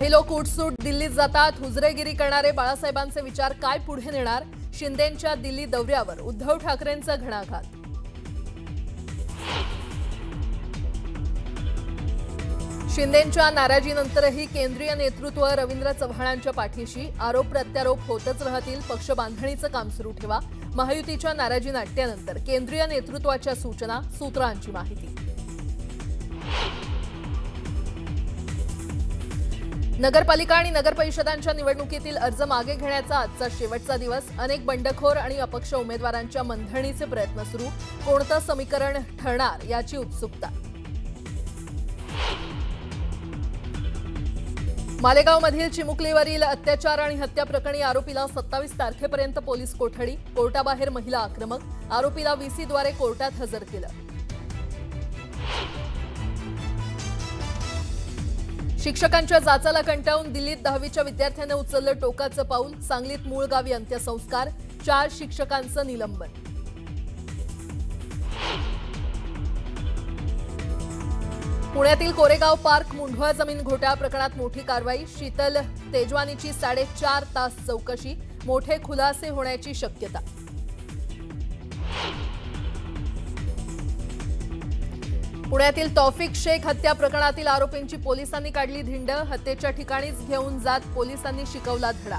हे लोक उठसूट दिल्लीत जातात। हुजरेगिरी करणारे बाळासाहेबांचे विचार काय पुढे नेणार? शिंदेंच्या दिल्ली दौऱ्यावर उद्धव ठाकरेंचा घणाघात। शिंदेंच्या नाराजीनंतरही केंद्रीय नेतृत्व रवींद्र चव्हाणांच्या पाठीशी। आरोप प्रत्यारोप होतच राहतील, पक्ष बांधणीचं काम सुरू ठेवा। महायुतीच्या नाराजी नाट्यानंतर केंद्रीय नेतृत्वाच्या सूचना, सूत्रांची माहिती। नगरपालिका आणि नगरपरिषदांच्या निवडणुकीतील अर्ज मागे घेण्याचा आजचा शेवटचा दिवस। अनेक बंडखोर आणि अपक्ष उमेदवारांच्या मनधरणीचे प्रयत्न सुरू। कोणतं समीकरण ठरणार याची उत्सुकता। मालेगावमधील चिमुकलीवरील अत्याचार आणि हत्या प्रकरणी आरोपीला 27 तारखेपर्यंत पोलीस कोठडी। कोर्टाबाहेर महिला आक्रमक, आरोपीला व्हीसीद्वारे कोर्टात हजर केलं। शिक्षकांच्या जाचाला कंटाळून दिल्लीत 10वीच्या विद्यार्थ्याने उचललं टोकाचं पाऊल। सांगलीत मूळ गावी अंत्यसंस्कार, 4 शिक्षकांचं निलंबन। पुण्यातील कोरेगाव पार्क मुंढवा जमीन घोटाळा प्रकरणात मोठी कारवाई। शीतल तेजवानीची 4.5 तास चौकशी, मोठे खुलासे होण्याची शक्यता। पुण्यातील तौफिक शेख हत्या प्रकरणातील आरोपींची पोलिसांनी काढली धिंड। हत्येच्या ठिकाणीच घेऊन जात पोलिसांनी शिकवला धडा।